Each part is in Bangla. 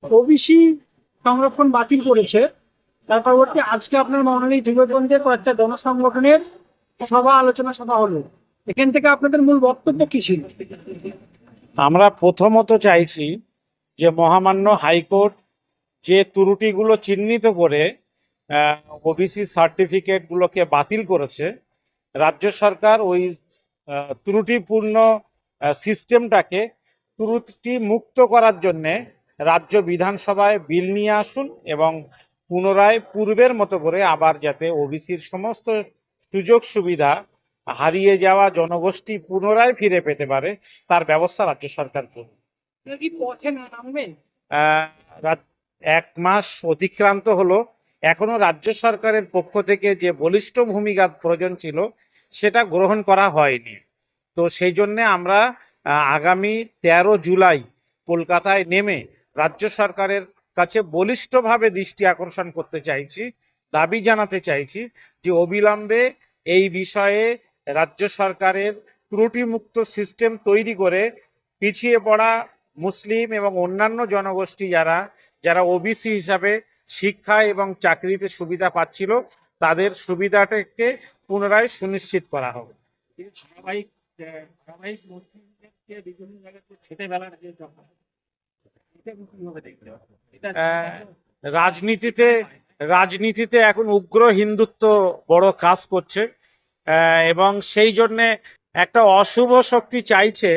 ওবিসি সংরক্ষণ বাতিল করেছে, তার পরবর্তী আজকে আপনার মহানালী যুবকগঞ্জে কয়েকটা গণসংগঠনের আলোচনা সভা হলো। এখান থেকে আপনাদের মূল বক্তব্য কি ছিল? আমরা প্রথমত চাইছি যে মহামান্য হাইকোর্ট যে ত্রুটিগুলো চিহ্নিত করে ওবিসি সার্টিফিকেটগুলোকে বাতিল করেছে, রাজ্য সরকার ওই ত্রুটিপূর্ণ সিস্টেমটাকে ত্রুটি মুক্ত করার জন্যে রাজ্য বিধানসভায় বিল নিয়ে আসুন এবং পুনরায় পূর্বের মতো করে আবার যাতে ওবিসির সমস্ত সুযোগ সুবিধা হারিয়ে যাওয়া জনগোষ্ঠী পুনরায় ফিরে পেতে পারে তার ব্যবস্থা রাজ্য সরকার করবে। কি পথে না নামবেন? এক মাস অতিক্রান্ত হলো, এখনো রাজ্য সরকারের পক্ষ থেকে যে বলিষ্ঠ ভূমিকা প্রয়োজন ছিল সেটা গ্রহণ করা হয়নি। তো সেই জন্যে আমরা আগামী 13 জুলাই কলকাতায় নেমে রাজ্য সরকারের কাছে বলিষ্ঠভাবে দৃষ্টি আকর্ষণ করতে চাইছি, দাবি জানাতে চাইছি যে অবিলম্বে এই বিষয়ে রাজ্য সরকারের ত্রুটিমুক্ত সিস্টেম তৈরি করে পিছিয়ে পড়া মুসলিম এবং অন্যান্য জনগোষ্ঠী যারা ওবিসি হিসাবে শিক্ষা এবং চাকরিতে সুবিধা পাচ্ছিল তাদের সুবিধাটাকে পুনরায় সুনিশ্চিত করা হবে। রাজনীতিতে রাজনীতিতে এখন উগ্র হিন্দুত্ব বড় কাজ করছে, এবং সেই জন্যে একটা অশুভ শক্তি চাইছে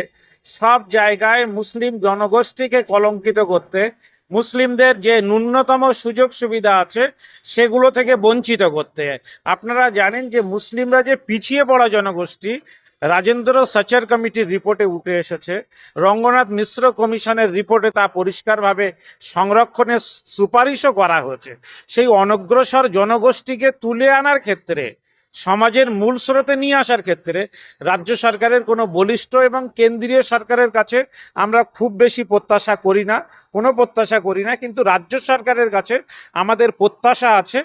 সব জায়গায় মুসলিম জনগোষ্ঠীকে কলঙ্কিত করতে, মুসলিমদের যে ন্যূনতম সুযোগ সুবিধা আছে সেগুলো থেকে বঞ্চিত করতে। আপনারা জানেন যে মুসলিমরা যে পিছিয়ে পড়া জনগোষ্ঠী, রাজেন্দ্র সচার কমিটির রিপোর্টে উঠে এসেছে, রঙ্গনাথ মিশ্র কমিশনের রিপোর্টে তা পরিষ্কারভাবে সংরক্ষণের সুপারিশও করা হয়েছে। সেই অনগ্রসর জনগোষ্ঠীকে তুলে আনার ক্ষেত্রে, সমাজের মূল স্রোতে নিয়ে আসার ক্ষেত্রে রাজ্য সরকারের কোনো বলিষ্ঠ এবং কেন্দ্রীয় সরকারের কাছে আমরা খুব বেশি প্রত্যাশা করি না, কিন্তু রাজ্য সরকারের কাছে আমাদের প্রত্যাশা আছে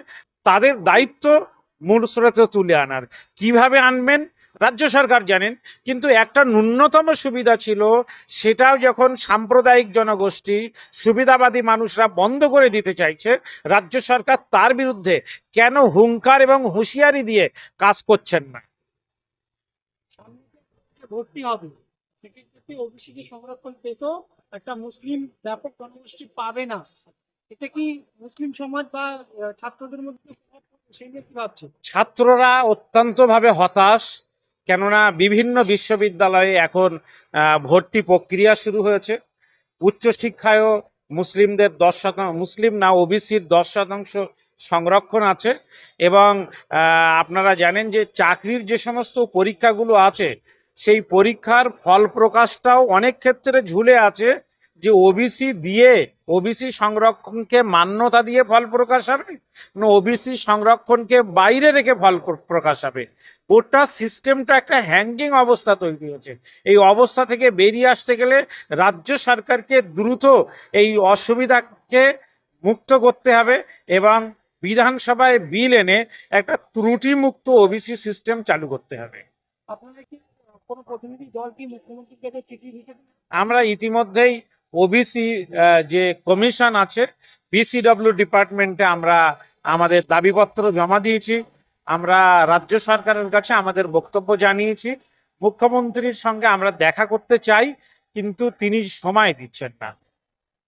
তাদের দায়িত্ব মূল স্রোতে তুলে আনার। কিভাবে আনবেন রাজ্য সরকার জানেন, কিন্তু একটা ন্যূনতম সুবিধা ছিল, সেটাও যখন সাম্প্রদায়িক জনগোষ্ঠী সুবিধাবাদী মানুষরা বন্ধ করে দিতে চাইছে, রাজ্য সরকার তার বিরুদ্ধে কেন হুঙ্কার এবং হুঁশিয়ারি দিয়ে কাজ করছেন না? ভর্তি হবে, সেক্ষেত্রে ওবিসি যে সংরক্ষণ পেত একটা মুসলিম ব্যাপক জনগোষ্ঠী পাবে না, এতে কি মুসলিম সমাজ বা ছাত্রদের মধ্যে সেই নিয়ে কি ভাবছে? ছাত্ররা অত্যন্ত ভাবে হতাশ, কেননা বিভিন্ন বিশ্ববিদ্যালয়ে এখন ভর্তি প্রক্রিয়া শুরু হয়েছে। উচ্চশিক্ষায়ও মুসলিমদের 10%, মুসলিম না ওবিসির 10% সংরক্ষণ আছে, এবং আপনারা জানেন যে চাকরির যে সমস্ত পরীক্ষাগুলো আছে সেই পরীক্ষার ফল প্রকাশটাও অনেক ক্ষেত্রে ঝুলে আছে, যে ওবিসি সংরক্ষণকে মান্যতা দিয়ে ফল প্রকাশ হবে না ওবিসি সংরক্ষণকে বাইরে রেখে ফল প্রকাশ হবে। গোটা সিস্টেমটা একটা হ্যাঙ্গিং অবস্থা তৈরি হয়েছে। এই অবস্থা থেকে বেরিয়ে আসতে গেলে রাজ্য সরকারকে দ্রুত এই অসুবিধাকে মুক্ত করতে হবে এবং বিধানসভায় বিল এনে একটা ত্রুটিমুক্ত ওবিসি সিস্টেম চালু করতে হবে। আপনারা কি কোনো প্রতিনিধি দল কি মুখ্যমন্ত্রীর কাছে চিঠি লিখেছেন? আমরা ইতিমধ্যেই ওবিসি যে কমিশন আছে, বিসিডব্লিউ ডিপার্টমেন্টে আমরা আমাদের দাবিপত্র জমা দিয়েছি। আমরা রাজ্য সরকারের কাছে আমাদের বক্তব্য জানিয়েছি। মুখ্যমন্ত্রীর সঙ্গে আমরা দেখা করতে চাই, কিন্তু তিনি সময় দিচ্ছেন না।